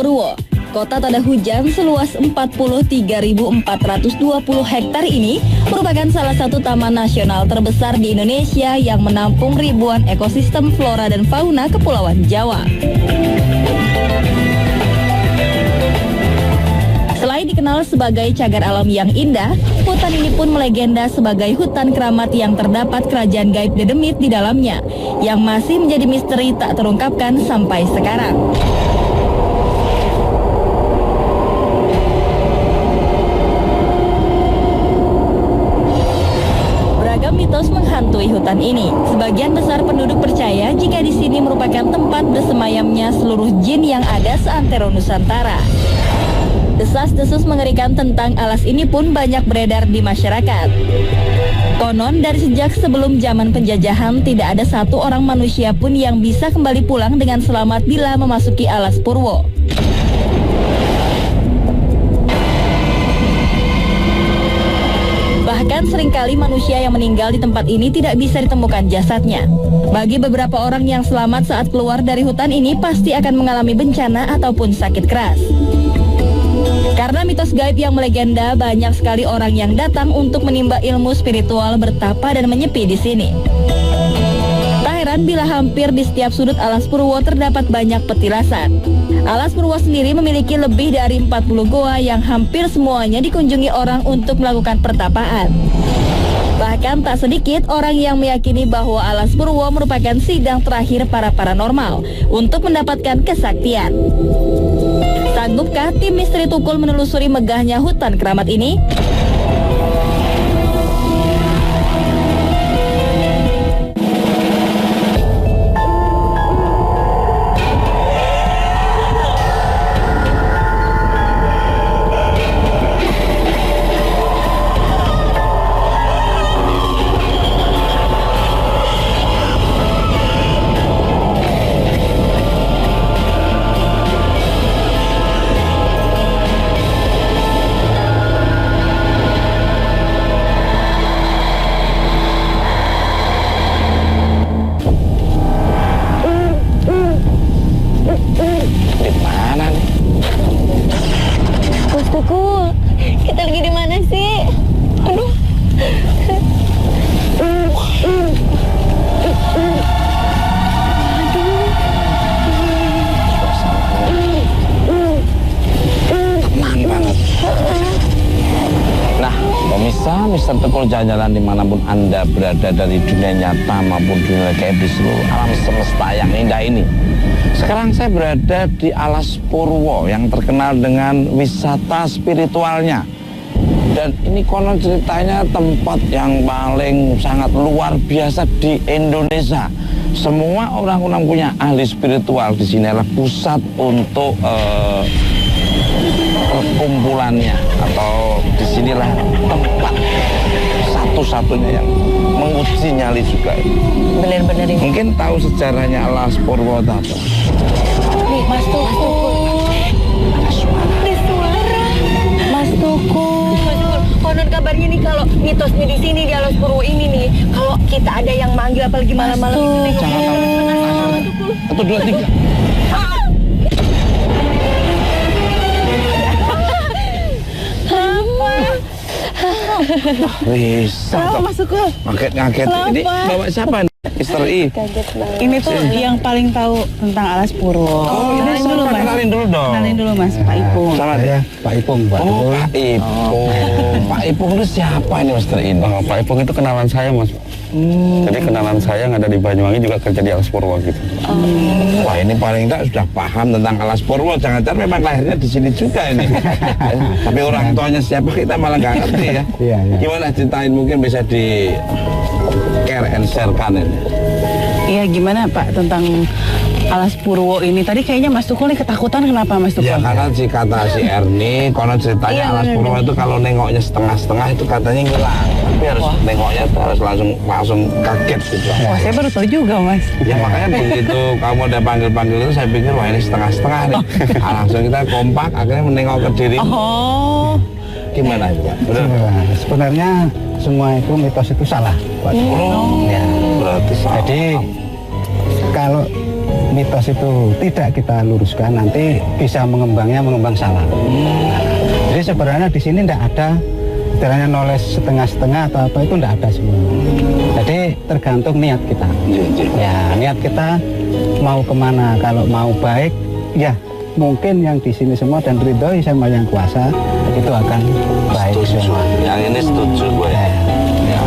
Purwo. Kota Tada Hujan seluas 43.420 hektar ini merupakan salah satu taman nasional terbesar di Indonesia yang menampung ribuan ekosistem flora dan fauna Kepulauan Jawa. Selain dikenal sebagai cagar alam yang indah, hutan ini pun melegenda sebagai hutan keramat yang terdapat kerajaan gaib dedemit di dalamnya, yang masih menjadi misteri tak terungkapkan sampai sekarang. Beragam mitos menghantui hutan ini. Sebagian besar penduduk percaya jika di sini merupakan tempat bersemayamnya seluruh jin yang ada seantero Nusantara. Desas-desus mengerikan tentang alas ini pun banyak beredar di masyarakat. Konon dari sejak sebelum zaman penjajahan tidak ada satu orang manusia pun yang bisa kembali pulang dengan selamat bila memasuki alas Purwo. Bahkan seringkali manusia yang meninggal di tempat ini tidak bisa ditemukan jasadnya. Bagi beberapa orang yang selamat saat keluar dari hutan ini pasti akan mengalami bencana ataupun sakit keras. Karena mitos gaib yang melegenda, banyak sekali orang yang datang untuk menimba ilmu spiritual, bertapa dan menyepi di sini. Tak heran bila hampir di setiap sudut alas Purwo terdapat banyak petilasan. Alas Purwo sendiri memiliki lebih dari 40 goa yang hampir semuanya dikunjungi orang untuk melakukan pertapaan. Bahkan tak sedikit orang yang meyakini bahwa alas Purwo merupakan sidang terakhir para paranormal untuk mendapatkan kesaktian. Sanggupkah tim misteri Tukul menelusuri megahnya hutan keramat ini? Mister Tukul jalan-jalan dimanapun Anda berada dari dunia nyata maupun dunia gaib di seluruh alam semesta yang indah ini. Sekarang saya berada di alas Purwo yang terkenal dengan wisata spiritualnya. Dan ini konon ceritanya tempat yang paling sangat luar biasa di Indonesia. Semua orang-orang punya ahli spiritual di sini adalah pusat untuk perkumpulannya, atau disinilah tempat satu-satunya yang menguji nyali juga. Bener-bener ini. Mungkin tahu sejarahnya alas Purwo tadi. Nih, Mas Tukul. Ada suara. Ada suara. Mas Tukul. Konon kabarnya nih kalau mitosnya di sini di alas Purwo ini nih, kalau kita ada yang manggil apalagi malam-malam itu Jangan tahu. 1, 2, 3. Bisa Kenapa Mas Tukul? Ngaget. Ini bawa siapa nih? Mister I. Kaget banget. Ini tuh yang paling tahu tentang alas Purwo. Ini Kenalin dulu Mas. Kenalin dulu dong. Kenalin dulu Mas, Pak Ipung. Selamat ya. Pak Ipung, Pak. Oh, Pak Ipung. Pak Ipung itu siapa ini Mister I? Oh, Pak Ipung itu kenalan saya, Mas. Jadi kenalan saya yang ada di Banyuwangi juga kerja di alas Purwo gitu. Wah, ini paling enggak sudah paham tentang alas Purwo. Jangan-jangan memang lahirnya di sini juga ini. Tapi orang tuanya siapa kita malah nggak ngerti ya. Iya. Gimana ceritain, mungkin bisa di share and share-kan ini. Iya, gimana Pak tentang alas Purwo ini? Tadi kayaknya Mas Tukul nih ketakutan, kenapa Mas Tukul? Ya karena kata si Erni, konon ceritanya Iya, alas bener, Purwo bener. itu kalau nengoknya setengah-setengah itu katanya ngilang. Tapi harus nengoknya itu harus langsung kaget gitu. Wah, saya baru tahu juga Mas. Ya makanya begitu kamu udah panggil-panggil itu saya pikir wah ini setengah-setengah nih. Langsung kita kompak akhirnya menengok ke diri. Oh, Gimana itu Pak? Benar? Sebenarnya semua itu mitos itu salah. Pak. Oh, Ya. berarti salah. Jadi kalau mitos itu tidak kita luruskan, nanti bisa mengembang salah. Jadi sebenarnya di sini tidak ada istilahnya noles setengah-setengah atau apa, itu tidak ada semua. Jadi tergantung niat kita. Ya, niat kita mau kemana. Kalau mau baik, ya mungkin yang di sini semua dan ridhoi sama yang kuasa itu akan baik semua. Yang ini setuju gue ya. Ya,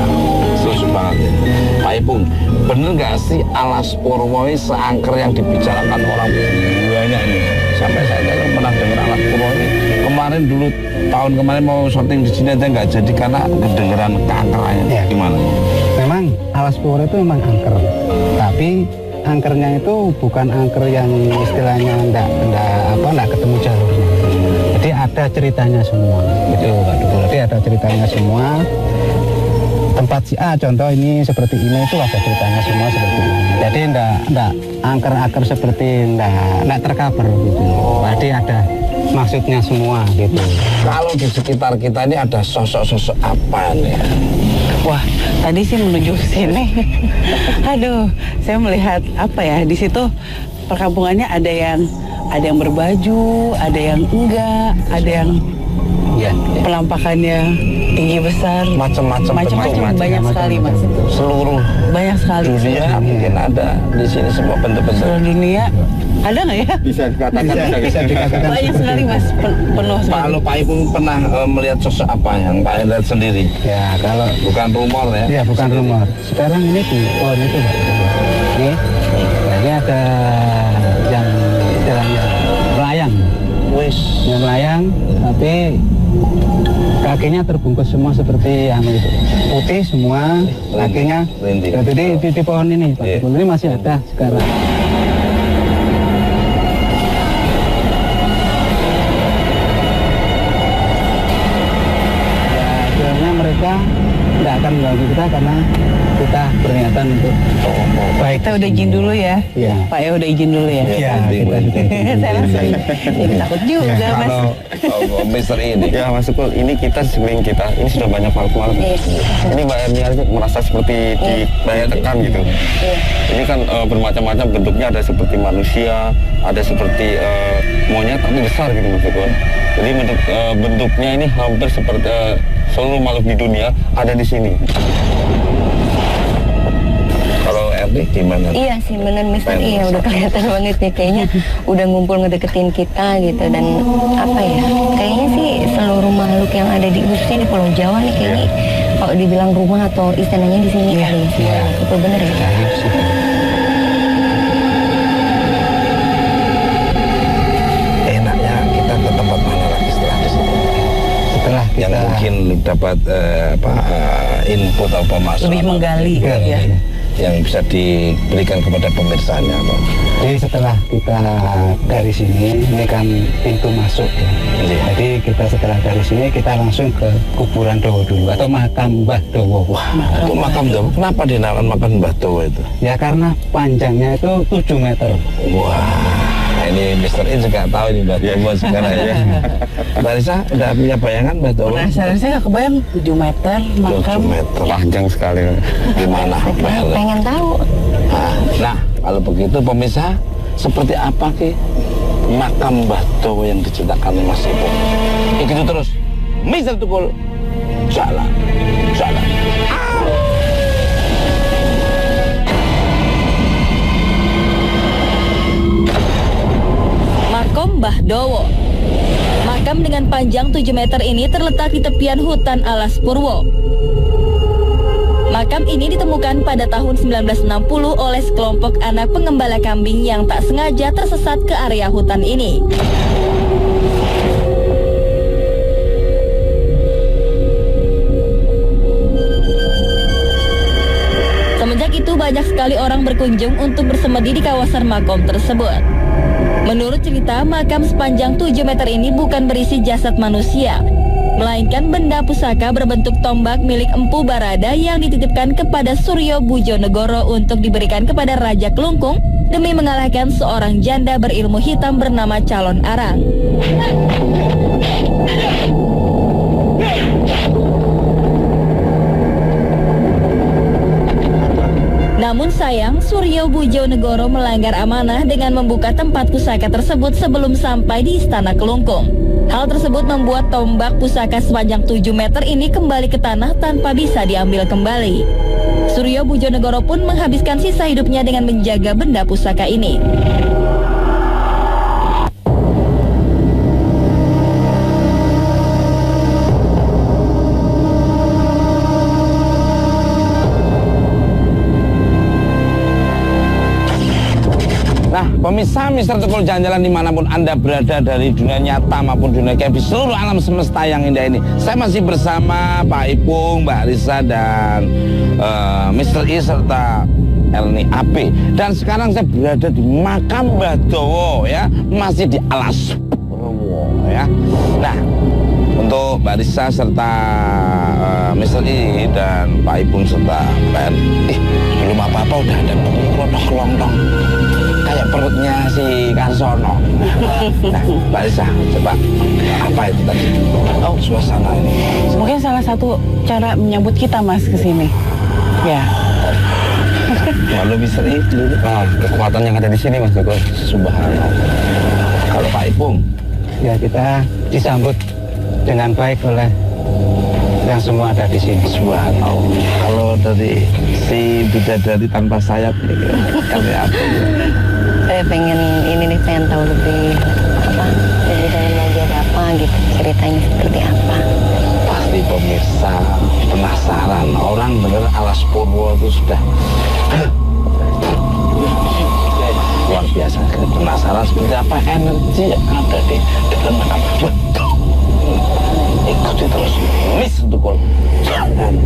setuju banget. Pak Ipung, bener nggak sih Alas Purwo ini seangker yang dibicarakan orang banyak ini? Sampai saya pernah dengar Alas Purwo ini. Kemarin dulu tahun kemarin mau syuting di sini aja nggak jadi karena kedengeran kankernya. Ya. Gimana? Memang Alas Purwo itu memang angker, tapi angkernya itu bukan angker yang istilahnya enggak ketemu jalurnya. Jadi ada ceritanya semua. Gitu Pak Dukul. Jadi ada ceritanya semua. Tempat si A contoh ini seperti ini, itu ada ceritanya semua seperti ini. Jadi enggak angker-angker seperti enggak tercover gitu. Jadi ada maksudnya semua gitu. Kalau di sekitar kita ini ada sosok-sosok apa nih? Wah, tadi sih menuju ke sini. Aduh, saya melihat apa ya, di situ perkampungannya ada yang berbaju, ada yang enggak, ada yang Ya. penampakannya tinggi besar, Macam-macam banyak sekali Mas. Seluruh Banyak sekali. dunia mungkin ada di sini semua bentuk-bentuk. Seluruh dunia ada nggak ya? Bisa dikatakan. Bisa dikatakan Banyak sekali Mas, penuh sekali. Kalau Pak Ipung pernah melihat sosok apa yang Pak lihat sendiri? Ya, kalau Bukan rumor ya? ya bukan rumor. Sekarang ini di pohon itu Pak. Ini, nah, ini ada yang istilahnya melayang. Wis. Yang melayang, tapi kakinya terbungkus semua seperti itu. Putih semua, kakinya. Rinding. Jadi di pohon ini Pak. Iya. Ini masih ada sekarang. Akhirnya mereka tidak akan mengganggu kita karena kita berniatan untuk baik. Kita udah izin dulu ya. Iya. Pak ya udah izin dulu ya. Iya, kita Saya langsung jadi takut juga Mas. Kalau Mister ini Ya Mas Tukul, ini kita sekeliling kita, ini sudah banyak makhluk. Ini Mbak Ernia merasa seperti ditekan gitu. Ini kan bermacam-macam bentuknya, ada seperti manusia, ada seperti monyet tapi besar gitu Mas Tukul. Jadi bentuknya ini hampir seperti seluruh makhluk di dunia ada di sini. kalau Erdi gimana? Iya sih bener Mister, iya udah kelihatan banget ya kayaknya udah ngumpul ngedeketin kita gitu. Dan apa ya, kayaknya sih seluruh makhluk yang ada di khususnya di Pulau Jawa nih kayaknya kalau dibilang rumah atau istananya di sini kali ya. Itu bener ya. Enaknya kita ke tempat mana lagi setelah di sini? Setelah Yang kita mungkin dapat input atau pemasukan Lebih menggali ya. yang bisa diberikan kepada pemirsanya. Jadi setelah kita dari sini, ini kan pintu masuk ya. Jadi kita setelah dari sini kita langsung ke kuburan Dowo dulu atau makam Mbah Dowo. Wah, itu makam Dowo. Kenapa dinamakan makam Mbah Dowo itu? Ya karena panjangnya itu 7 meter. Wah, ini Mister In juga tahu ini Mbah Dowo sekarang ya. Mbak Risa udah punya bayangan Mbah Dowo? Penasaran, saya nggak kebayang 7 meter makam. 7 meter. Panjang sekali. Gimana? Pengen tahu. Nah, kalau begitu pemirsa, seperti apa ki makam Mbah Dowo yang diceritakan oleh Mas Ipung? Ikuti terus, Mister Tukul, jalan. Makom Mbah Dowo. Makam dengan panjang 7 meter ini terletak di tepian hutan Alas Purwo. Makam ini ditemukan pada tahun 1960 oleh sekelompok anak pengembala kambing yang tak sengaja tersesat ke area hutan ini. Semenjak itu banyak sekali orang berkunjung untuk bersemedi di kawasan makom tersebut. Menurut cerita, makam sepanjang 7 meter ini bukan berisi jasad manusia, melainkan benda pusaka berbentuk tombak milik Empu Barada yang dititipkan kepada Suryo Bujonegoro untuk diberikan kepada Raja Kelungkung demi mengalahkan seorang janda berilmu hitam bernama Calon Arang. Namun sayang, Suryo Bojonegoro melanggar amanah dengan membuka tempat pusaka tersebut sebelum sampai di Istana Kelungkung. Hal tersebut membuat tombak pusaka sepanjang 7 meter ini kembali ke tanah tanpa bisa diambil kembali. Suryo Bojonegoro pun menghabiskan sisa hidupnya dengan menjaga benda pusaka ini. Nah, pemirsa Mr. Tukul Jalan-Jalan dimanapun Anda berada dari dunia nyata maupun dunia gaib di seluruh alam semesta yang indah ini. Saya masih bersama Pak Ipung, Mbak Risa, dan Mr. I serta Elni AP. Dan sekarang saya berada di makam Mbah Dowo ya, masih di Alas Purwo ya. Nah, untuk Mbak Risa serta Mr. I dan Pak Ipung serta Mbak Elni, belum apa-apa udah ada kelong-kelong kayak perutnya si Karsono. Nah, Mbak Risa, coba apa itu tadi? Oh, suasana ini. Mungkin salah satu cara menyambut kita, Mas, ke sini. Ya. Lalu misteri dulu. Kekuatan yang ada di sini, Mas Joko. Subhanallah. Kalau Pak Ipung, Ya, kita disambut dengan baik oleh yang semua ada di sini. subhanallah. Kalau dari si bidadari tanpa sayap ini, kayak apa? Saya pengen tahu lebih apa lebih dalam lagi ada apa gitu, ceritanya seperti apa. Pasti pemirsa penasaran. Orang dengar Alas Purwo itu sudah luar biasa. Penasaran seperti apa energi yang ada di dalam makam. Betul. Ikuti terus Mr. Tukul Jalan.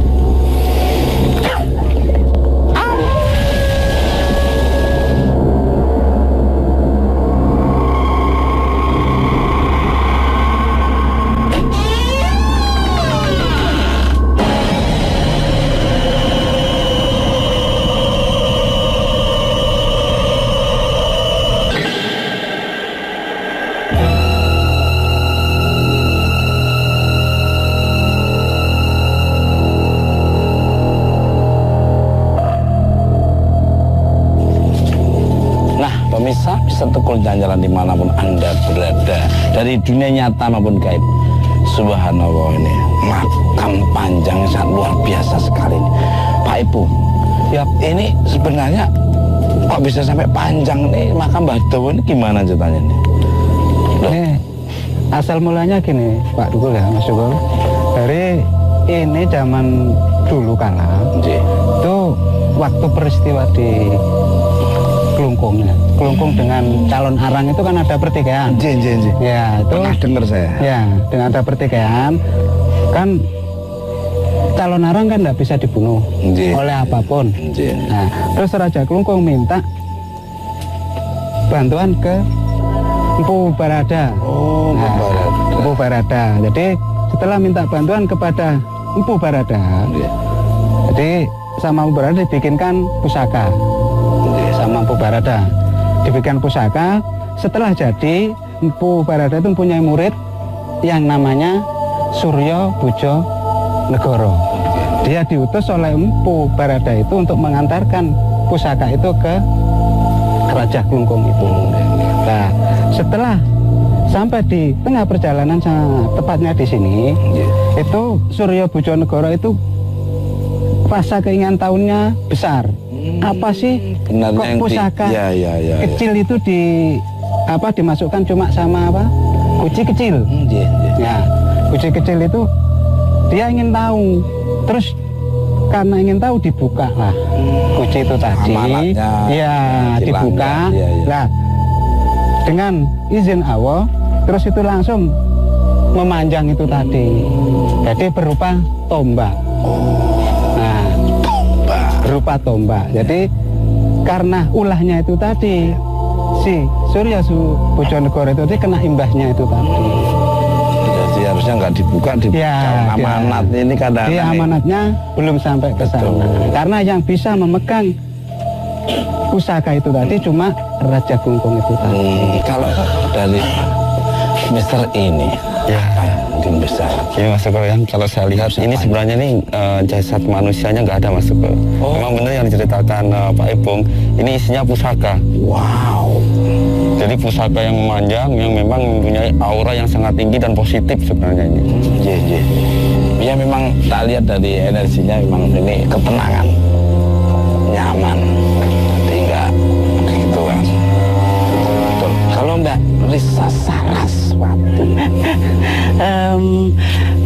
Pemirsa bisa Tukul Jalan-Jalan dimanapun Anda berada dari dunia nyata maupun gaib. Subhanallah, ini makam panjangnya sangat luar biasa sekali ini. Pak Ipung, ya ini sebenarnya kok bisa sampai panjang nih makam Mbah Dowo ini gimana ceritanya nih? Ini asal mulanya gini, Pak Tukul ya, Mas Tukul. Dari ini zaman dulu kala, itu waktu peristiwa di Kelungkung dengan calon arang itu kan ada pertikaian. Ya, itu pernah dengar saya. Ya, dengan ada pertikaian kan calon arang kan tidak bisa dibunuh oleh apapun. Nah, terus Raja Kelungkung minta bantuan ke Empu Barada. Oh, nah, Empu Barada. Jadi setelah minta bantuan kepada Empu Barada, jadi sama Empu Barada dibikinkan pusaka. Sama Empu Barada dibikin pusaka. Setelah jadi, Empu Barada itu mempunyai murid yang namanya Suryo Bojonegoro. Dia diutus oleh Empu Barada itu untuk mengantarkan pusaka itu ke Raja Kelungkung itu. Nah, setelah sampai di tengah perjalanan, tepatnya di sini, itu Suryo Bojonegoro itu rasa keinginan tahunnya besar. Apa sih kok pusaka kecil itu dimasukkan cuma sama kunci kecil. Ya, kunci kecil itu dia ingin tahu. Terus karena ingin tahu dibuka lah kunci itu tadi. Ya, dibuka. Nah, dengan izin Allah, terus itu langsung memanjang itu tadi. Jadi berupa tombak. Berupa tombak. Jadi karena ulahnya itu tadi, si Suryo Bojonegoro itu tadi kena imbasnya itu tadi. Jadi harusnya nggak dibuka, amanat ini kadang. Iya, amanatnya belum sampai ke sana. Karena yang bisa memegang pusaka itu tadi cuma Raja Kelungkung itu tadi. Kalau dari Mr. ini Ya, mungkin besar. ini Mas Teguh yang kalau saya lihat ini sebenarnya nih jasad manusianya nggak ada Mas Teguh. Memang benar yang diceritakan Pak Ipung, ini isinya pusaka. Wow. Jadi pusaka yang memanjang yang memang mempunyai aura yang sangat tinggi dan positif sebenarnya ini. Iya. Ya memang tak lihat dari energinya memang ini ketenangan, nyaman, jadi enggak gitu kan. Betul. Kalau Mbak Risa Saraswati,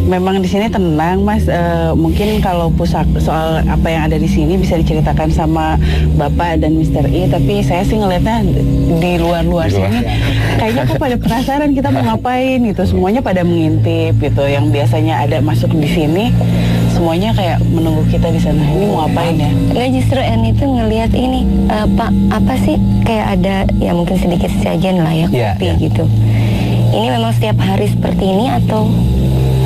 memang di sini tenang, Mas. Mungkin kalau soal apa yang ada di sini bisa diceritakan sama Bapak dan Mr. I, tapi saya sih ngelihatnya di luar sini kayaknya kok pada penasaran kita mau ngapain gitu. Semuanya pada mengintip gitu. Yang biasanya ada masuk di sini, semuanya kayak menunggu kita di sana. Ini mau ngapain ya? Nggak, justru En itu ngelihat ini Pak, apa sih kayak ada ya mungkin sedikit sajian lah ya, kopi gitu. Ini memang setiap hari seperti ini atau?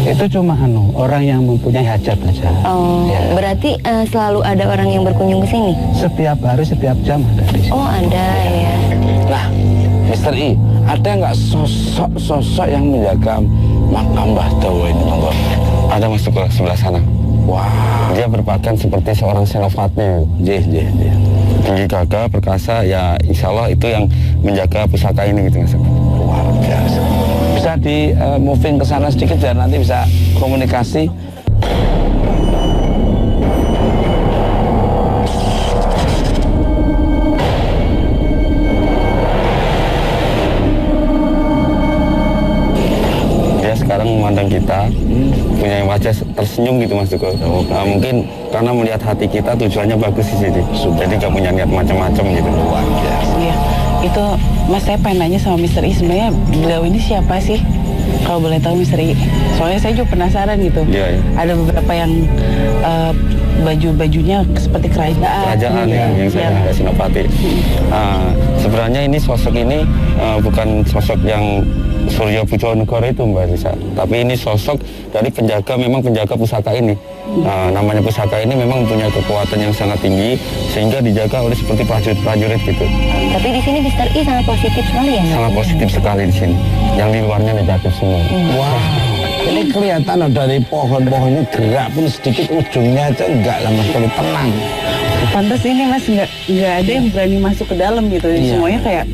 Itu cuma orang yang mempunyai hajat aja. Oh, berarti selalu ada orang yang berkunjung ke sini? Setiap hari, setiap jam ada di sini. Oh, ada ya. nah Mr. I, ada nggak sosok yang menjaga makam Mbah Dawa ini, monggo? Ada Mas Teguh sebelah sana. Wow. Dia berpakaian seperti seorang senopati. Iya. Tinggi gagah, perkasa, ya insya Allah itu yang menjaga pusaka ini gitu Mas Teguh. Luar biasa. Bisa di moving ke sana sedikit biar nanti bisa komunikasi. Dia sekarang memandang kita, punya wajah tersenyum gitu Mas Teguh. Nah, mungkin karena melihat hati kita tujuannya bagus di sini. Jadi gak punya niat macam-macam gitu. Luar biasa. Iya. Itu Mas, saya pengen nanya sama Mr. I, sebenarnya beliau ini siapa sih? Kalau boleh tahu Mr. I. Soalnya saya juga penasaran gitu. Iya. Ada beberapa yang baju-bajunya seperti kerajaan yang saya nggak senopati. Sebenarnya ini sosok ini bukan sosok yang Surya Pujonegoro itu Mbak Risa, tapi ini sosok dari memang penjaga pusaka ini. Namanya pusaka ini memang mempunyai kekuatan yang sangat tinggi sehingga dijaga oleh seperti prajurit gitu. Tapi di sini Mr. I sangat positif sekali ya? Sangat positif sekali di sini. Yang di luarnya negatif semua. Wow. Ini kelihatan loh dari pohon-pohonnya gerak pun sedikit, ujungnya aja enggak sama sekali, tenang. Pantas ini Mas nggak ada yang berani masuk ke dalam gitu. Iya. Semuanya kayak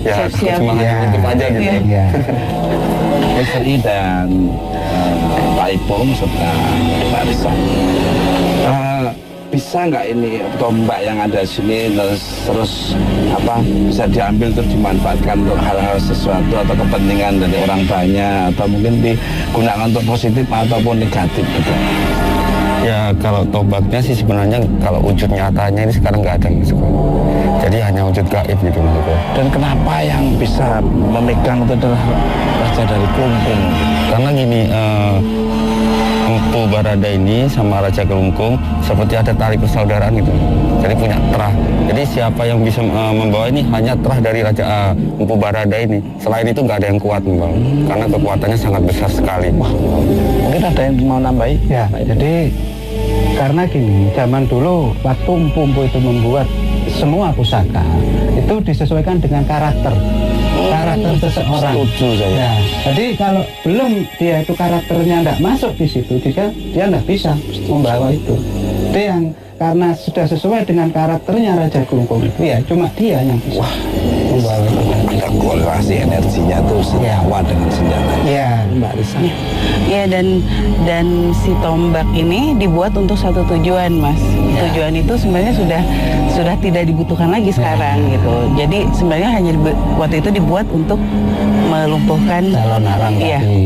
Ya, siap-siap. cuma hanya aja gitu. Iya. Mr. I dan Pak Ipung serta Mbak Risa, bisa nggak ini tombak yang ada di sini terus apa bisa diambil terus dimanfaatkan untuk hal-hal sesuatu atau kepentingan dari orang banyak atau mungkin digunakan untuk positif ataupun negatif gitu? Ya kalau tombaknya sih sebenarnya kalau wujud nyatanya ini sekarang nggak ada Mas. Jadi hanya wujud gaib gitu Mas. Dan kenapa yang bisa memegang itu adalah Raja dari Kelungkung? Karena gini, Empu Barada ini sama Raja Kelungkung seperti ada tali persaudaraan gitu. Jadi punya terah. Jadi siapa yang bisa membawa ini hanya terah dari Raja Empu Barada ini. Selain itu nggak ada yang kuat membawa. Karena kekuatannya sangat besar sekali. Wah, mungkin ada yang mau nambahi? Ya, jadi karena gini, zaman dulu waktu Empu itu membuat semua pusaka itu disesuaikan dengan karakter seseorang. Setuju saya. Ya, jadi kalau belum dia itu karakternya tidak masuk di situ, dia tidak bisa membawa itu. Itu yang karena sudah sesuai dengan karakternya Raja Kelungkung itu ya cuma dia yang bisa membawa itu. Ada korelasi energinya tuh senyawa dengan senjata. Ya, Mbak Risa. Ya, dan si tombak ini dibuat untuk satu tujuan, Mas. Tujuan itu sebenarnya sudah tidak dibutuhkan lagi sekarang gitu. Jadi sebenarnya hanya waktu itu dibuat untuk melumpuhkan Calon arang iya. tadi.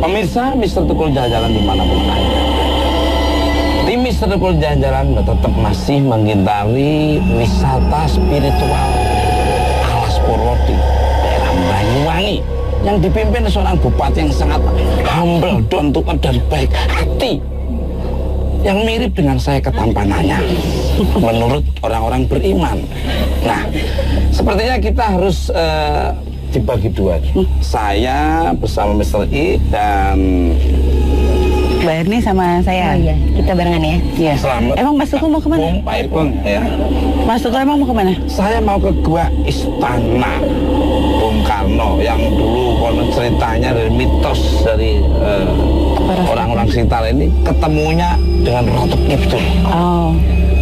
Pemirsa Mr. Tukul Jalan-Jalan dimanapun Anda, tim Mr. Tukul Jalan-Jalan tetap masih mengintari wisata spiritual Alas Purwodi, daerah Banyuwangi, yang dipimpin seorang bupati yang sangat humble, down to earth dan baik hati, yang mirip dengan saya ketampanannya menurut orang-orang beriman. Nah, sepertinya kita harus dibagi dua. Saya bersama Mr. I dan Mbak Erni sama saya. Oh iya, kita barengan ya. Iya. Selamat. Emang Mas Tuku mau kemana? Pak Ipung, ya. Mas Tuku emang mau kemana? Saya mau ke gua Istana Bung Karno yang dulu konon ceritanya dari mitos dari orang-orang sekitar ini ketemunya dengan Ratu Kidul. Oh.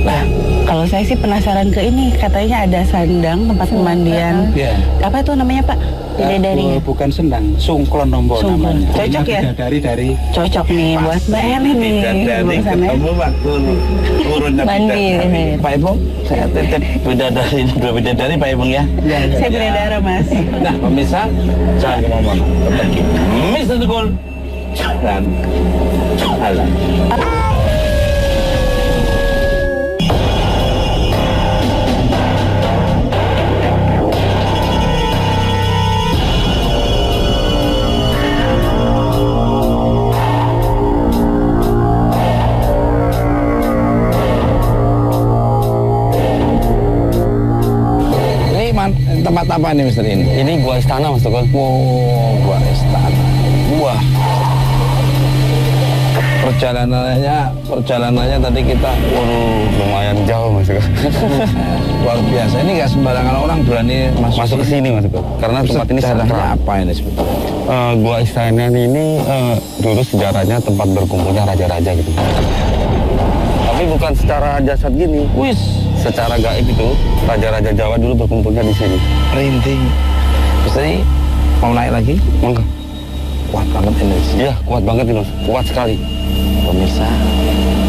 Nah, Kalau saya sih penasaran ke ini, katanya ada sandang tempat pemandian. Iya. Apa itu namanya Pak? Bidadarinya. Bukan sendang, sungklon nombo Sungklon. namanya. Cocok ya? Dari Cocok nih buat Mbak Erni nih. bidadari Bagusannya. ketemu waktu turunnya Mandi. bidadari. Pak Ipung, saya titip bidadari, dua bidadari Pak Ipung ya. Saya bidadara Mas. Nah, pemirsa, jangan kemana-mana. Tetap di Mr. Tukul. Dan Alam. Tempat apa nih Mister ini? Ini gua istana Mas Tukul. Oh, gua istana. Wah. Perjalanannya tadi kita Lumayan jauh Mas Tukul. luar biasa. Ini nggak sembarangan orang berani Masuk ke sini Mas Tukul. Karena tempat ini sejarahnya sakral. apa ini sebetulnya? Gua istana ini dulu sejarahnya tempat berkumpulnya raja-raja gitu. Tapi bukan secara jasad gini. Wis, Secara gaib itu raja-raja Jawa dulu berkumpulnya di sini. merinding. Mister mau naik lagi? Monggo. Kuat banget ini. Iya, kuat banget ini Mas. Kuat sekali. Pemirsa,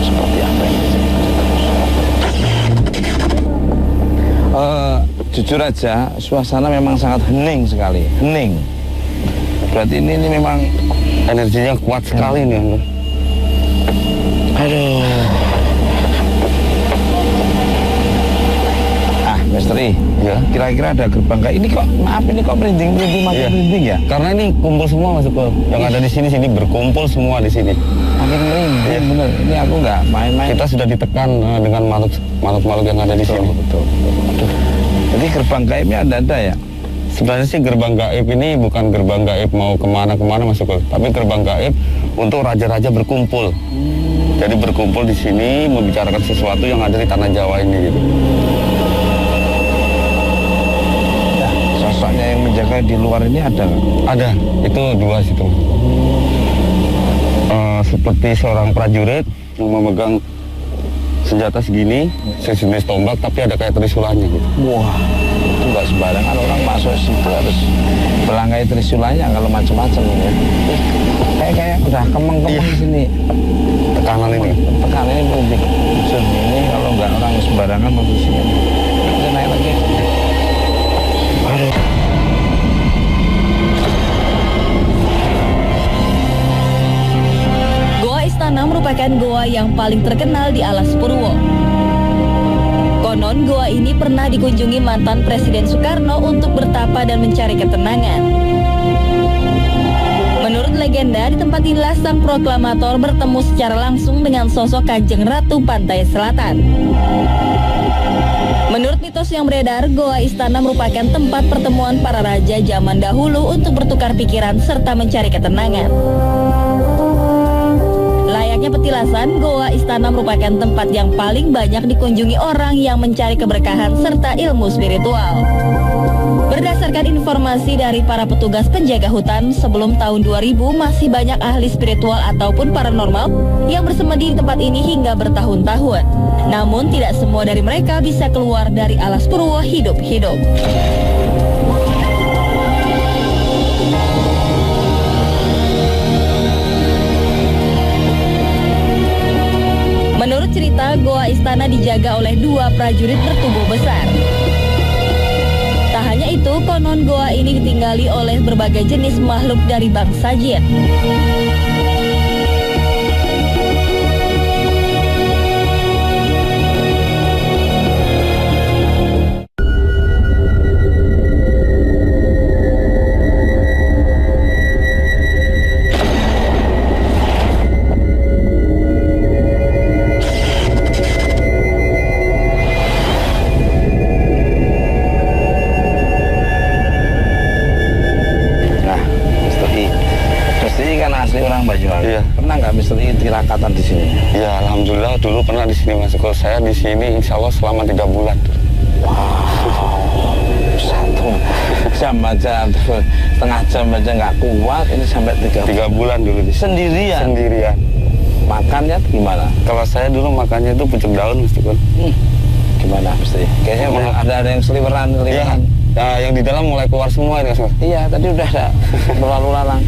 seperti apa ini? Jujur aja, suasana memang sangat hening sekali. Hening. Berarti ini memang Energinya kuat sekali nih. aduh. Misteri, Ya. kira-kira ada gerbang kayak ini kok, maaf ini kok merinding makin Iya. merinding ya? Karena ini kumpul semua Mas Tukul. Yang ada di sini berkumpul semua di sini. Makin merinding, bener. Ini aku nggak main-main. Kita sudah ditekan dengan makhluk yang ada di sini. Betul. Aduh. Jadi gerbang gaibnya ada ya? Sebenarnya sih gerbang gaib ini bukan gerbang gaib mau kemana-kemana Mas Tukul, tapi gerbang gaib untuk raja-raja berkumpul. Jadi berkumpul di sini membicarakan sesuatu yang ada di tanah Jawa ini gitu. Ya, sosoknya yang menjaga di luar ini ada nggak? Ada, itu dua situ. Seperti seorang prajurit yang memegang senjata segini, sejenis tombak, tapi ada kayak trisulannya gitu. Wah, itu nggak sembarangan orang masuk situ harus melangkai trisulannya kalau macam-macam ya. Kayak udah kemeng-kemeng Iya. sini. Tekanan ini. Tekanan ini penting. Jujur ini kalau nggak orang sembarangan mau di sini. Kita naik lagi. Aduh. Goa Istana merupakan goa yang paling terkenal di Alas Purwo. Konon goa ini pernah dikunjungi mantan Presiden Soekarno untuk bertapa dan mencari ketenangan. Menurut legenda, di tempat inilah sang proklamator bertemu secara langsung dengan sosok Kanjeng Ratu Pantai Selatan. Menurut mitos yang beredar, Goa Istana merupakan tempat pertemuan para raja zaman dahulu untuk bertukar pikiran serta mencari ketenangan. Layaknya petilasan, Goa Istana merupakan tempat yang paling banyak dikunjungi orang yang mencari keberkahan serta ilmu spiritual. Berdasarkan informasi dari para petugas penjaga hutan, sebelum tahun 2000 masih banyak ahli spiritual ataupun paranormal yang bersemedi di tempat ini hingga bertahun-tahun. Namun tidak semua dari mereka bisa keluar dari Alas Purwo hidup-hidup. Menurut cerita, Goa Istana dijaga oleh dua prajurit bertubuh besar. Tak hanya itu, konon goa ini ditinggali oleh berbagai jenis makhluk dari bangsa jin. keberangkatan di sini? Ya, alhamdulillah dulu pernah di sini Mas. Kalau saya di sini insya Allah selama 3 bulan. Wow, 1 jam aja, setengah jam aja nggak kuat, ini sampai 3 bulan dulu di sini. Sendirian? Sendirian. Makannya gimana? Kalau saya dulu makannya itu pucuk daun Mas Tukul. Gimana mesti? Kayaknya ada yang seliweran. Iya. Nah, yang di dalam mulai keluar semua ini Mas. Iya, tadi udah ada berlalu lalang.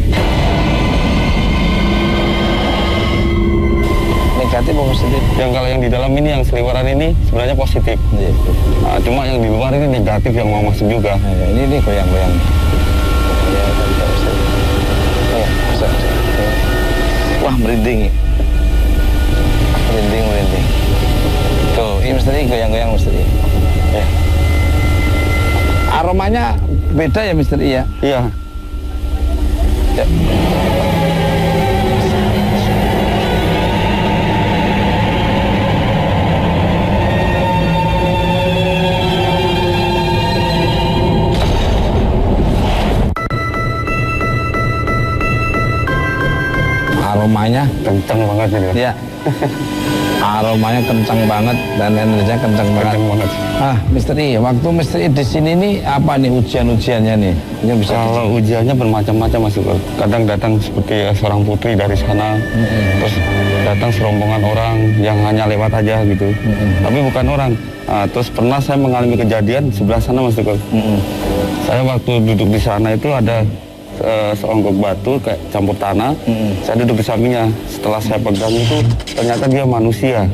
Negatif atau positif? Yang kalau yang di dalam ini yang seliweran ini sebenarnya positif. Iya. Nah, cuma yang di luar ini negatif yang mau masuk juga. Nah, ini goyang-goyang. Iya, tadi bisa. Iya, bisa. Wah, merinding. Merinding. Tuh, ini mesti goyang-goyang mesti. Ya. Aromanya beda ya, Mister I ya? Iya. Ya. Aromanya Kencang banget ini. ya. Aromanya kencang banget dan energinya kencang banget. Kencang banget. Ah, Misteri, waktu Misteri di sini nih apa nih ujian-ujiannya nih? Ini bisa Kalau ujiannya bermacam-macam Mas Tukul. Kadang datang seperti seorang putri dari sana, terus datang serombongan orang yang hanya lewat aja gitu. Tapi bukan orang. Nah, terus pernah saya mengalami kejadian sebelah sana Mas Tukul. Saya waktu duduk di sana itu ada seonggok batu kayak campur tanah. Saya duduk di sampingnya. Setelah saya pegang itu ternyata dia manusia.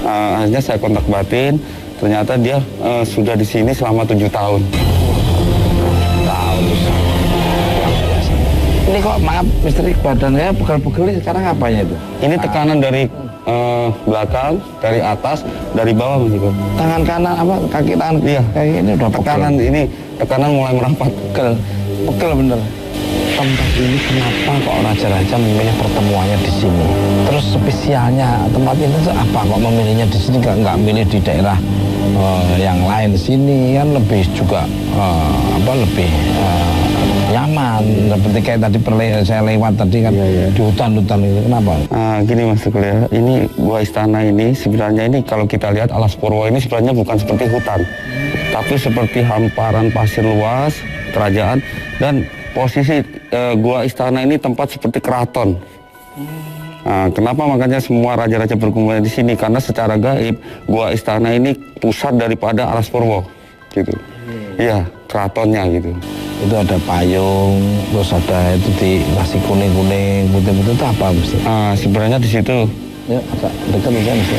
Akhirnya saya kontak batin. Ternyata dia sudah di sini selama 7 tahun. Ini kok maaf Misteri badannya pegel-pegel sekarang apanya itu? Ini tekanan dari belakang, dari atas, dari bawah Mas Tukul. Tangan kanan apa kaki tangan? Iya. Kayak ini udah Tekanan ini tekanan mulai merapat. Pegel bener. Tempat ini kenapa kok raja-raja memilih pertemuannya di sini? Terus spesialnya tempat ini tuh apa kok memilihnya di sini nggak milih di daerah yang lain? Sini kan lebih juga lebih nyaman. Seperti kayak tadi saya lewat tadi kan di hutan-hutan itu kenapa? Gini Mas Tukul ya, ini gua istana ini sebenarnya ini kalau kita lihat Alas Purwo ini sebenarnya bukan seperti hutan, tapi seperti hamparan pasir luas kerajaan dan posisi gua istana ini tempat seperti keraton. Kenapa makanya semua raja-raja berkumpul di sini? Karena secara gaib gua istana ini pusat daripada Alas Purwo, gitu. Iya, keratonnya gitu. Itu ada payung, terus ada itu dikasih kuning-kuning, putih-putih itu apa mesti? Sebenarnya di situ. Ya, agak dekat aja mesti.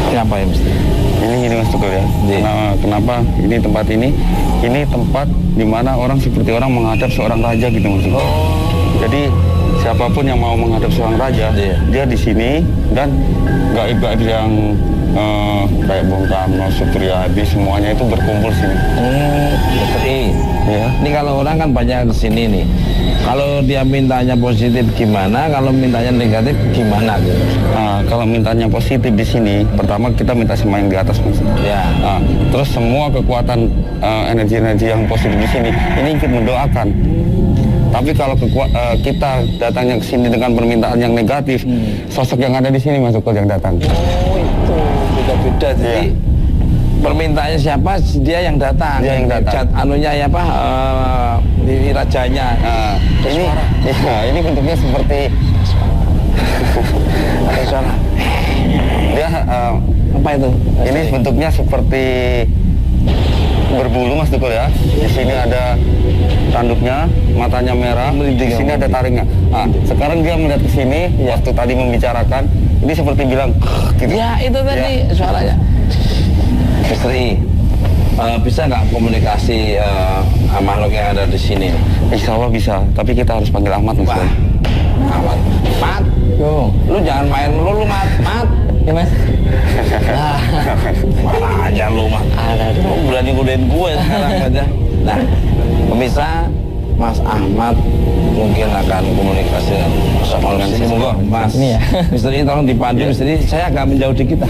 Ini apa ya mesti? Ini Mas Tukul ya. Kenapa ini tempat ini? Ini tempat di mana orang seperti orang menghadap seorang raja gitu Mas Tukul. Jadi siapapun yang mau menghadap seorang raja, dia di sini dan gaib-gaib yang kayak Bung Karno, Supriyadi semuanya itu berkumpul sini. Ya. Ini kalau orang kan banyak kesini nih. Kalau dia mintanya positif gimana? Kalau mintanya negatif gimana? Gitu? Kalau mintanya positif di sini, pertama kita minta sama yang di atas Mas. Ya. Terus semua kekuatan energi-energi yang positif di sini, ini ikut mendoakan. Tapi kalau kita datangnya ke sini dengan permintaan yang negatif, sosok yang ada di sini Mas Tukul yang datang. Oh itu beda-beda. Jadi permintaannya siapa, dia yang datang. Dia yang datang. Anunya ya apa? Di rajanya. Ini bentuknya seperti ada suara. Dia apa itu? Ini bentuknya seperti berbulu Mas Tukul ya. Di sini ada tanduknya, matanya merah. Di sini ada taringnya. Sekarang dia melihat ke sini. Waktu tadi membicarakan, ini seperti bilang, gitu. Ya itu tadi suaranya. Misteri, bisa nggak komunikasi makhluk yang ada di sini? Insya Allah bisa, tapi kita harus panggil Ahmad Mas. Ahmad, Mat, yo, lu jangan main lu Mat, ya Mas. Mana aja lu Mat, lu berani godain gue sekarang aja. Nah, pemirsa, Mas Ahmad mungkin akan komunikasi sama sini. Monggo, Mas. Ini ya. Misteri tolong dipandu, Misteri saya agak menjauh dikit.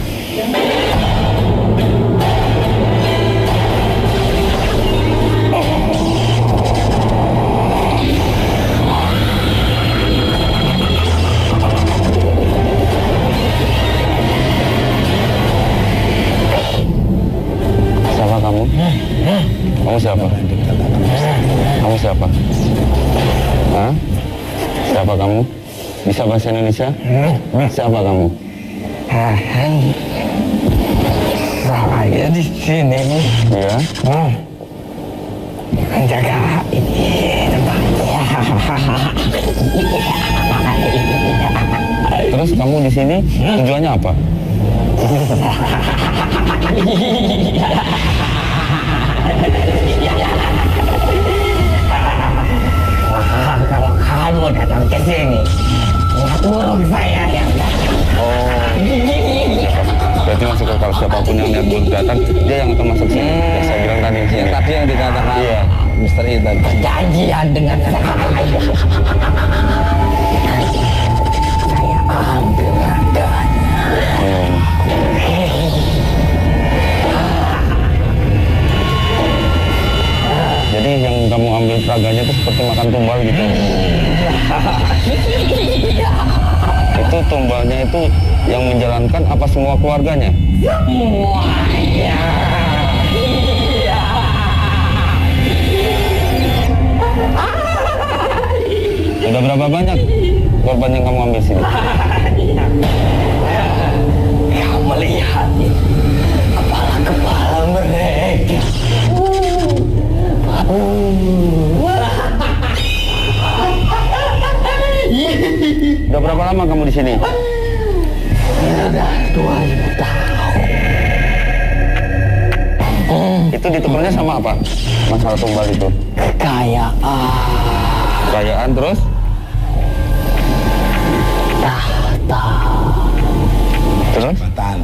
Bisa bahasa Indonesia? Siapa kamu? Saya di sini Ya. menjaga ini tempatnya. Terus kamu di sini tujuannya apa? Kalau kamu datang ke sini, burung saya yang datang. Berarti masuk ke kalau siapapun yang lihat burung datang, dia yang akan masuk sini. Ya, saya bilang tadi. Yang tadi yang dikatakan Mr. I tadi. Janjian dengan saya. Saya ambil raganya. Jadi yang kamu ambil raganya itu seperti makan tumbal gitu. Itu tumbalnya itu yang menjalankan apa semua keluarganya? Semuanya. Udah berapa banyak korban yang kamu ambil sini? Kau melihat kepala-kepala mereka. Udah berapa lama kamu di sini? Sudah 2000 tahun. Itu ditukarnya sama apa? Masalah tumbal itu. Kekayaan. Kekayaan terus? Tahta. Terus? Jabatan.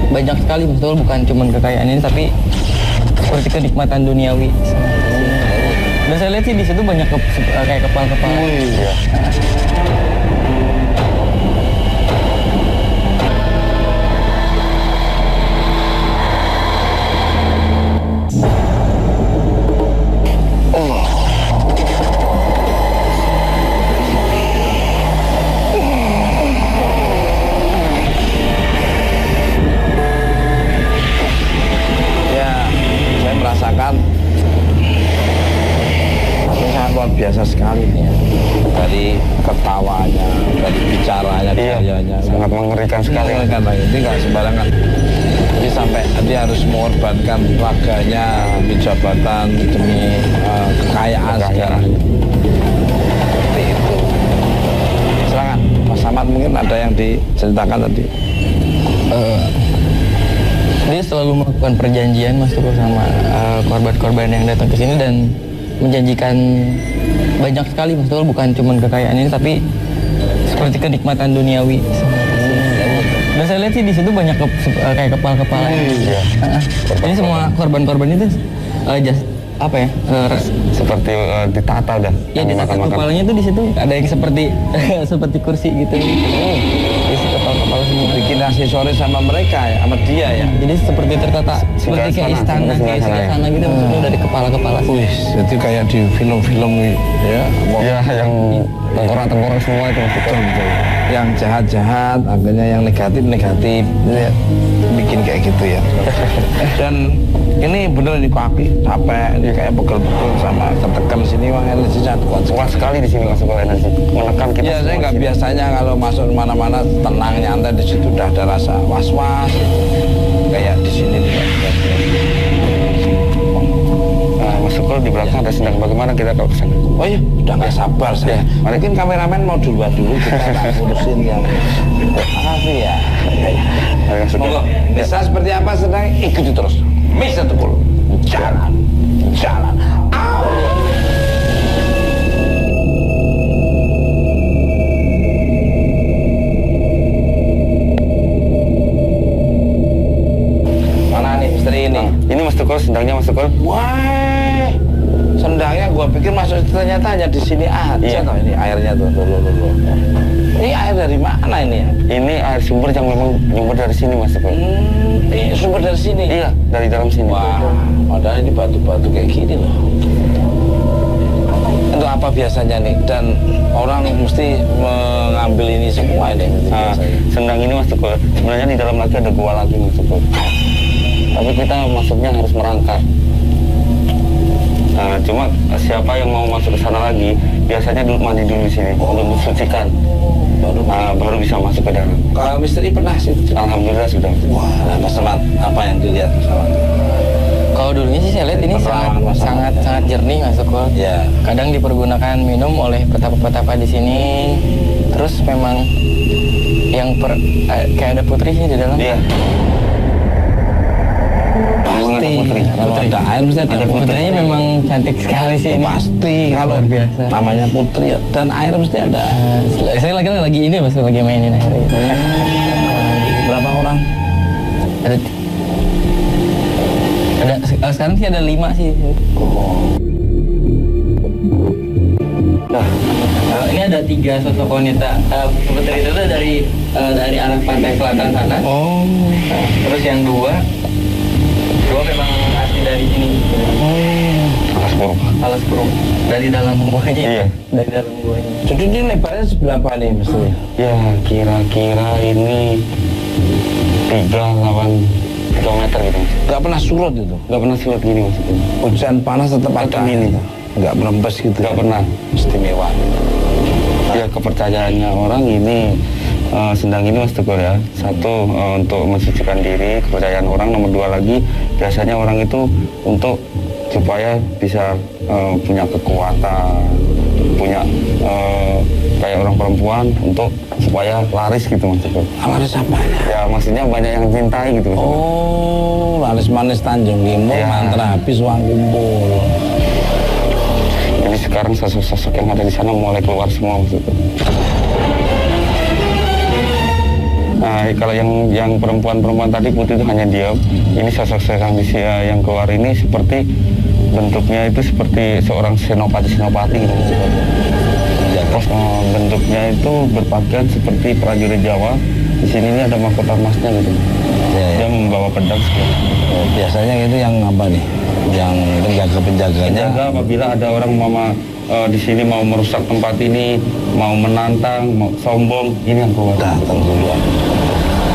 Banyak sekali betul, bukan cuma kekayaan ini tapi seperti kenikmatan duniawi. Dan saya lihat sih di situ banyak kayak kepala-kepala. Iya. Biasa sekali nih ya. Dari ketawanya, dari bicaranya, gayanya, sangat mengerikan sekali. Mengerikan lagi, ini nggak sembarangan. Jadi sampai dia harus mengorbankan raganya demi jabatan, demi kekayaan sekarang. Seperti itu. Silakan, Mas Samad, mungkin ada yang diceritakan tadi. Dia selalu melakukan perjanjian Mas Tukul sama korban-korban yang datang ke sini dan menjanjikan banyak sekali Mas Tukul, bukan cuma kekayaan ini tapi seperti kenikmatan duniawi. Dan saya lihat sih di situ banyak kayak kepala-kepala. Ini semua korban-korban itu apa ya? Seperti ditata udah. Ya ditata kepalanya tuh di situ ada yang seperti seperti kursi gitu. Isi kepala-kepala semua. Bikin aksesoris sama mereka ya, sama dia ya. Jadi seperti tertata seperti kayak istana gitu maksudnya dari kepala-kepala. Wih, jadi kayak di film-film ya. Iya, yang tengkorak-tengkorak semua itu. Betul. Yang jahat-jahat, akhirnya yang negatif-negatif. Ya, bikin kayak gitu ya. Dan ini bener di kaki capek, ini kayak pegel-pegel sama ketekan sini, wah energinya kuat sekali di sini masuk energi, menekan kita. Iya, saya nggak biasanya kalau masuk mana-mana tenang nyantai, di situ udah ada rasa was-was, kayak di sini juga. Nah, Mas Tukul di belakang ada sedang bagaimana kita kalau kesana? Oh iya, udah nggak sabar saya. Mungkin kameramen mau duluan dulu, kita nggak ngurusin yang. Makasih ya. Monggo, bisa seperti apa sedang ikuti terus. Mr. Tukul, jalan. Mana nih misteri ini? Ini Mas Tukul, sendangnya Mas Tukul. Wah, sendangnya gua pikir masuk ternyata hanya di sini aja. Iya. Toh, ini airnya tuh. Ini air dari mana ini ya? Ini air sumber yang memang sumber dari sini Mas Tukul. Ini sumber dari sini? Iya, dari dalam sini. Wah, padahal ini batu-batu kayak gini loh. Untuk apa biasanya nih? Dan orang mesti mengambil ini semua ini. Nah, sendang ini Mas Tukul, sebenarnya di dalam lagi ada gua lagi Mas Tukul. Tapi kita masuknya harus merangkak. Cuma siapa yang mau masuk ke sana lagi, biasanya dulu mandi dulu di sini untuk mensucikan. Baru bisa masuk ke dalam. Kalau misteri pernah sih? Alhamdulillah sudah. Wah, masalah apa yang dilihat? Kalau dulunya sih saya lihat ini sangat jernih Mas Tukul. Ya. Kadang dipergunakan minum oleh petapa-petapa di sini. Terus memang yang kayak ada putri sih di dalam. Iya. Pasti. Putri. Kalau ada air mesti ada putri. Putrinya memang cantik sekali sih ini. Pasti kalau biasa. namanya putri dan air mesti ada. Saya lagi ini Mas, lagi mainin air. Berapa orang? Ada sekarang sih ada 5 sih. Nah, ini ada 3 sosok wanita. Putri itu tuh dari arah pantai selatan sana. Terus yang dua memang asli dari sini. Alas Purung. Dari dalam guanya. Iya. Dari dalam guanya. Jadi ini lebarnya sebelah apa nih mestinya? Ya kira-kira ini 3-8 kilometer gitu. Nggak pernah surut itu? Nggak pernah surut gini maksudnya. Hujan panas tetap ada ini. Nggak berembes gitu? Nggak pernah. Istimewa. Ya kepercayaannya orang ini sedang ini Mas Teguh ya. Satu untuk mensucikan diri, kepercayaan orang. Nomor 2 lagi biasanya orang itu untuk supaya bisa punya kekuatan, punya kayak orang perempuan untuk supaya laris gitu Mas Teguh. Laris apa ya? Ya maksudnya banyak yang cintai gitu. Oh, laris manis Tanjung Timur, ya. Mantra habis uang kumpul. Jadi sekarang sosok-sosok yang ada di sana mulai keluar semua maksudnya. Nah, kalau yang perempuan-perempuan tadi putih itu hanya diam. Ini sosok-sosok yang keluar ini seperti bentuknya itu seperti seorang senopati gitu. Terus bentuknya itu berpakaian seperti prajurit Jawa. Di sini ini ada mahkota emasnya gitu. Ya. Dia membawa pedang. Biasanya itu yang apa nih? Yang penjaga-penjaganya. Penjaga apabila ada orang di sini mau merusak tempat ini, mau menantang, mau sombong, ini yang keluar. Datang duluan.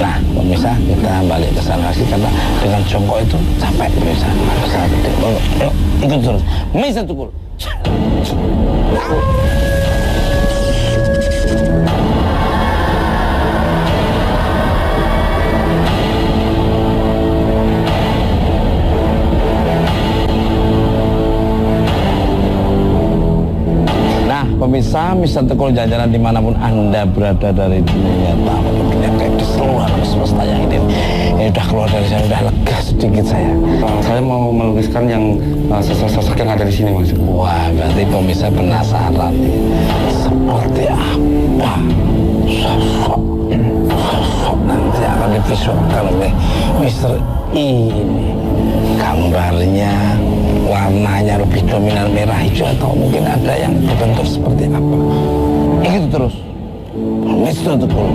Nah, pemirsa, kita balik ke sana sih karena dengan jongkok itu capek pemirsa. Yuk, ikut terus. Misa Tukul. Pemirsa, Mister Tukul jajaran dimanapun Anda berada dari dunia nyata maupun dunia kayak di seluruh alam semesta yang ini udah keluar dari saya, udah lega sedikit saya. Saya mau melukiskan yang sosok-sosok yang ada di sini Mas. Wah, berarti pemirsa penasaran nih, seperti apa sosok nanti akan divisualkan oleh Mister ini. Gambarnya, warnanya lebih dominan merah hijau atau mungkin ada yang berbentuk seperti apa. Itu terus. Mister Tukul.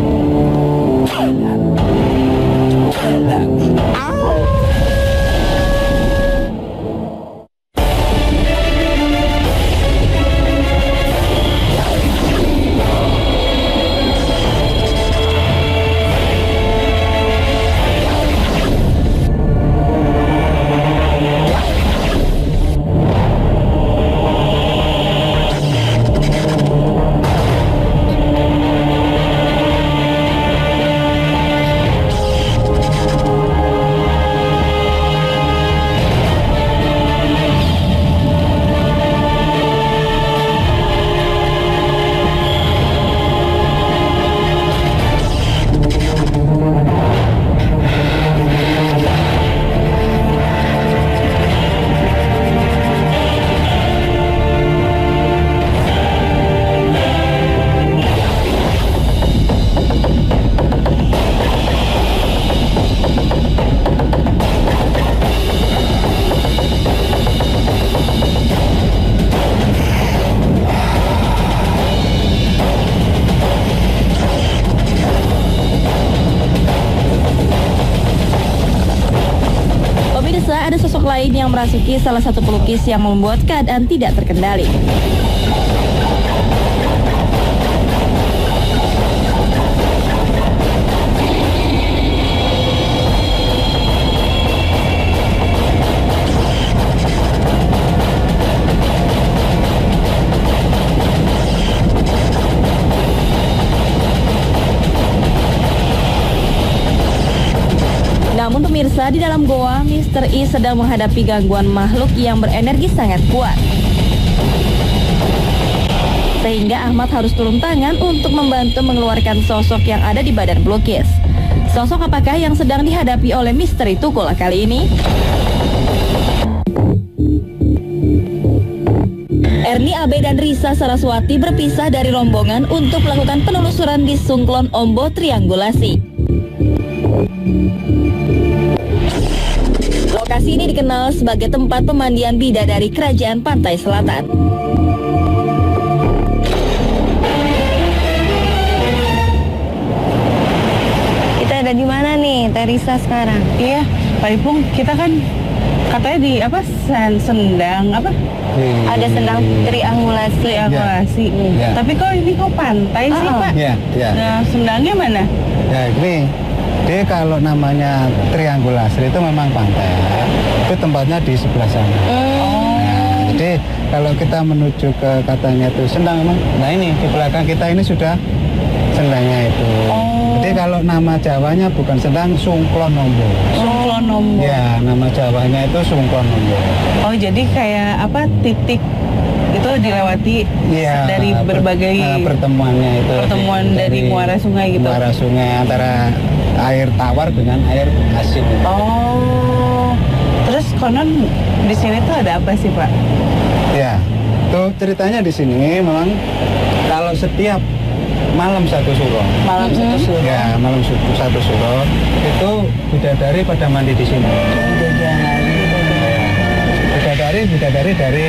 lain yang merasuki salah satu pelukis yang membuat keadaan tidak terkendali. Ternyata di dalam goa, Mr. I sedang menghadapi gangguan makhluk yang berenergi sangat kuat. Sehingga Ahmad harus turun tangan untuk membantu mengeluarkan sosok yang ada di badan pelukis. Sosok apakah yang sedang dihadapi oleh misteri Tukul kali ini? Erni, Abe, dan Risa Saraswati berpisah dari rombongan untuk melakukan penelusuran di Sungklon Ombo Triangulasi. Lokasi ini dikenal sebagai tempat pemandian bidadari Kerajaan Pantai Selatan. Ada di mana nih, Teresa sekarang? Iya, Pak Ipung, kita kan katanya di apa? Sendang apa? Ada sendang triangulasi. Triangulasi. Ya. Tapi kok ini kok pantai sih, Pak? Iya, iya. Nah, sendangnya mana? Ya ini, dia kalau namanya triangulasi itu memang pantai. Itu tempatnya di sebelah sana. Nah, jadi kalau kita menuju ke katanya itu sendang, nah ini di belakang kita ini sudah sendangnya itu. Jadi kalau nama Jawanya bukan sendang, Sungklon Ombo. Sungklon Ombo. Ya, nama Jawanya itu Sungklon Ombo. Oh, jadi kayak apa titik itu dilewati Ya, dari berbagai pertemuannya itu. pertemuan dari muara sungai gitu. Muara sungai antara air tawar dengan air asin. Oh, terus konon di sini tuh ada apa sih, Pak? Ya, tuh ceritanya di sini memang kalau setiap malam satu suro. Malam satu suro. Ya, malam satu suro itu bidadari pada mandi di sini. Bidadari dari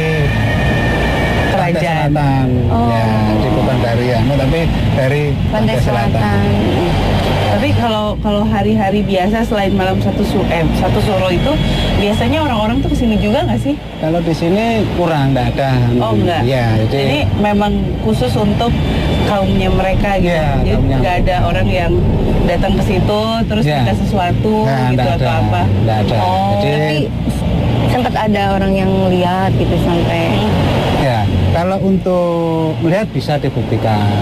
Pantai Selatan. Ya, di bukan dari tapi dari Pantai Selatan. Tapi kalau hari-hari biasa selain malam satu suro itu biasanya orang-orang tuh kesini juga nggak sih? Kalau di sini kurang, nggak ada. Oh enggak. Ya, jadi memang khusus untuk kaumnya mereka gitu. Ya, jadi nggak ada orang yang datang ke situ terus minta sesuatu gitu atau apa? Nggak ada. Oh, tapi sempat ada orang yang lihat gitu sampai. Ya, kalau untuk melihat bisa dibuktikan.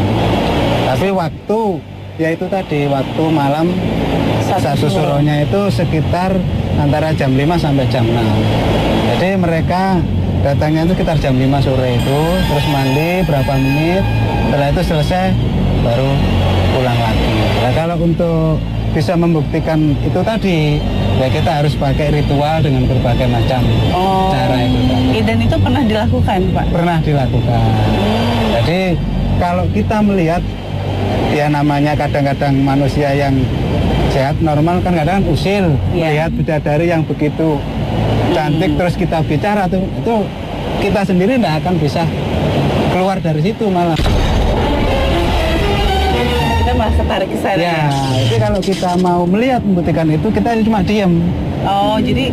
Tapi waktu yaitu tadi waktu malam satu suronya itu sekitar antara jam 5 sampai jam 6. Jadi mereka datangnya itu sekitar jam 5 sore itu, terus mandi berapa menit, setelah itu selesai baru pulang lagi. Nah, kalau untuk bisa membuktikan itu tadi, ya kita harus pakai ritual dengan berbagai macam cara itu tadi. Dan itu pernah dilakukan, Pak? Pernah dilakukan. Jadi kalau kita melihat, ya namanya kadang-kadang manusia yang sehat normal kan kadang usil melihat bidadari yang begitu cantik terus kita bicara tuh, itu kita sendiri tidak akan bisa keluar dari situ malah. Kita malah tertarik ke sana. Ya, jadi kalau kita mau melihat membuktikan itu kita cuma diam. Oh, jadi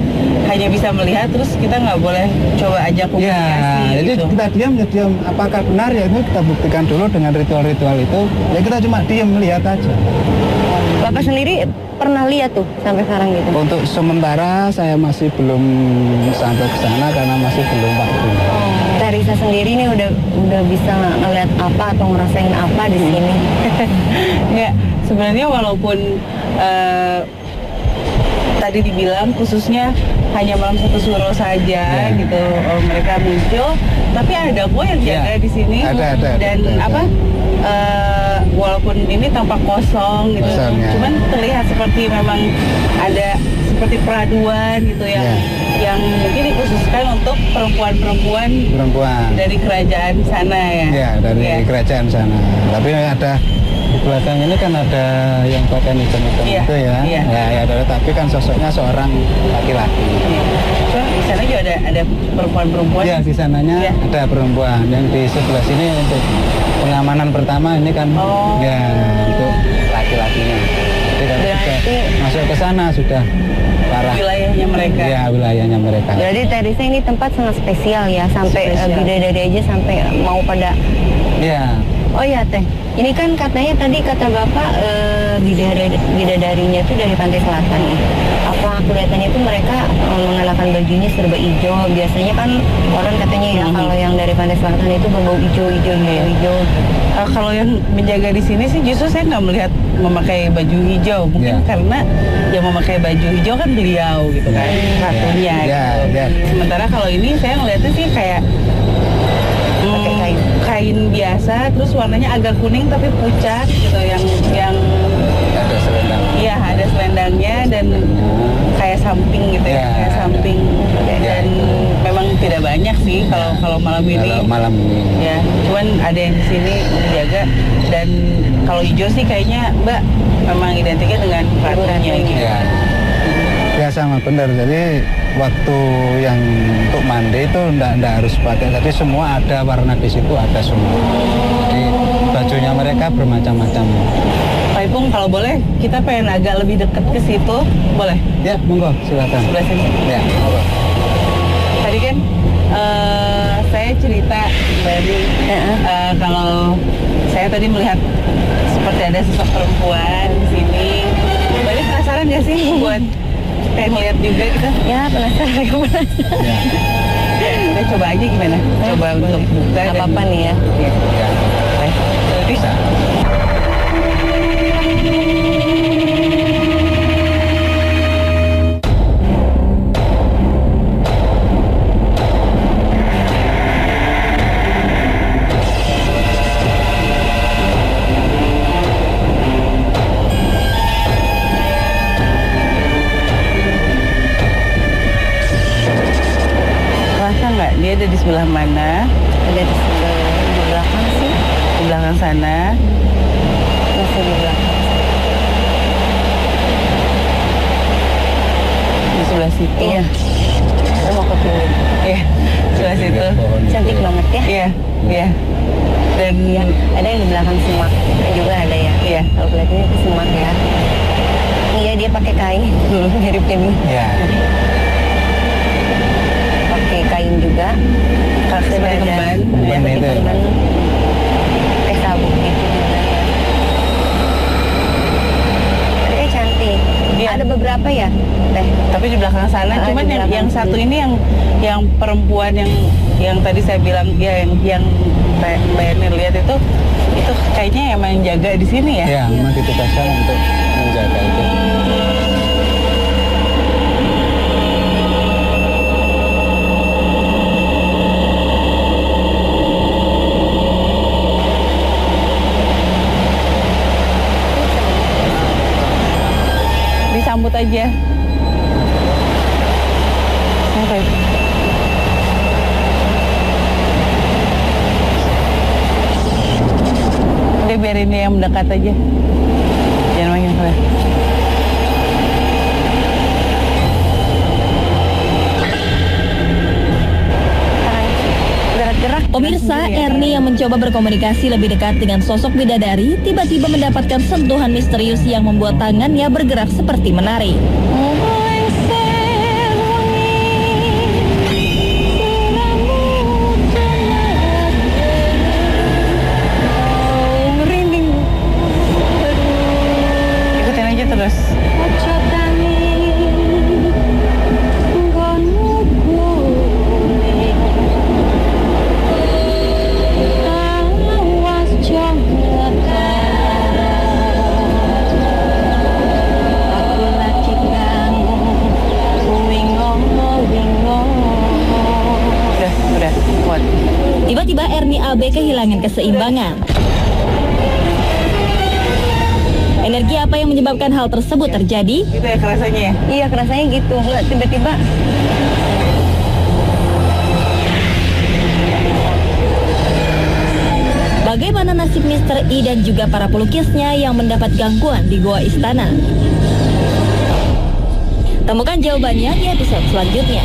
hanya bisa melihat terus kita nggak boleh coba ajak komunikasi. Ya, jadi gitu. kita diam. Apakah benar ya itu kita buktikan dulu dengan ritual-ritual itu. Ya kita cuma diam melihat aja. Bapak sendiri pernah lihat tuh sampai sekarang gitu? Untuk sementara saya masih belum sampai ke sana karena masih belum waktu. Teresa sendiri nih udah bisa ngeliat apa atau ngerasain apa di sini? Ya, sebenarnya walaupun tadi dibilang khususnya hanya malam satu suro saja gitu mereka muncul, tapi ada kok yang jaga di sini. Ada. Dan apa? Walaupun ini tampak kosong gitu, cuman terlihat seperti memang ada seperti peraduan gitu yang mungkin dikhususkan untuk perempuan dari kerajaan sana ya. Ya, dari kerajaan sana. Tapi ada di belakang ini kan ada yang pakai hitam-hitam itu ya. Ya, tapi kan sosoknya seorang laki-laki. Di sana juga ada perempuan-perempuan. Ya, di sananya ada perempuan. Yang di sebelah sini untuk pengamanan pertama ini kan ya untuk laki-lakinya. Jadi kalau masuk ke sana sudah parah. Wilayahnya mereka. Ya, wilayahnya mereka. Berarti Teresa ini tempat sangat spesial ya, sampai bidadari aja sampai mau pada. Ya. Oh ya Teh, ini kan katanya tadi kata Bapak bidadarinya itu dari pantai selatan ya. Apa kelihatannya itu mereka mengenakan bajunya serba hijau. Biasanya kan orang katanya ya kalau yang dari pantai selatan itu berbau hijau. Kalau yang menjaga di sini sih justru saya nggak melihat memakai baju hijau. Mungkin karena yang memakai baju hijau kan beliau gitu kan, ratunya gitu. Sementara kalau ini saya ngeliatnya sih kayak kain biasa, terus warnanya agak kuning tapi pucat gitu, yang ada selendang. Iya, ada selendangnya dan kayak samping gitu ya, kayak samping. Dan memang tidak banyak sih kalau malam ini. Kalau malam ini. Ya, cuman ada yang di sini menjaga. Dan kalau hijau sih kayaknya Mbak memang identiknya dengan ratunya gitu. Ya sama benar. Jadi waktu yang untuk mandi itu ndak harus pakai. Jadi semua ada warna di situ, ada semua. Jadi bajunya mereka bermacam-macam. Pak Ipung, kalau boleh kita pengen agak lebih dekat ke situ, boleh? Ya, monggo, silakan. Sebelah sini. Ya, monggo. Tadi kan saya cerita dari kalau saya tadi melihat seperti ada sosok perempuan di sini. Mbak Ade penasaran nggak sih buat kayak ngeliat juga gitu? Ya penasaran. Kita coba aja gimana? Coba untuk buka. Gak apa-apa nih ya. Ya. Bisa. Nggak, dia ada di sebelah mana? Ada di belakang sih. Di belakang sana. Masih di belakang. Di sebelah situ. Iya. Saya mau ke sini. Iya. Sebelah situ. Cantik banget ya. Iya. Iya. Dan ya, ada yang di belakang semak juga ada ya. Iya. Kalau kelihatannya itu semak ya. Iya, dia pakai kain. Mirip ini. Iya. Kain juga, seperti kemban, itu. Kayak sabuk gitu juga. Tapi cantik. Iya. Ada beberapa ya, Teh. Tapi di belakang sana, cuman yang satu ini yang perempuan yang tadi saya bilang ya yang Mbak Eni lihat itu kayaknya emang jaga di sini ya. Iya, memang ditugaskan untuk menjaga itu. Sambut aja. Oke. Udah biarin dia yang mendekat aja. Jangan makin kalian. Pemirsa, Ernie yang mencoba berkomunikasi lebih dekat dengan sosok bidadari tiba-tiba mendapatkan sentuhan misterius yang membuat tangannya bergerak seperti menari. Ikutin aja terus. Tiba-tiba Ernie AB kehilangan keseimbangan. Energi apa yang menyebabkan hal tersebut terjadi? Gitu ya kerasanya ya? Iya, kerasanya gitu. Nggak tiba-tiba. Bagaimana nasib Mr. I dan juga para pelukisnya yang mendapat gangguan di Goa Istana? Temukan jawabannya di episode selanjutnya.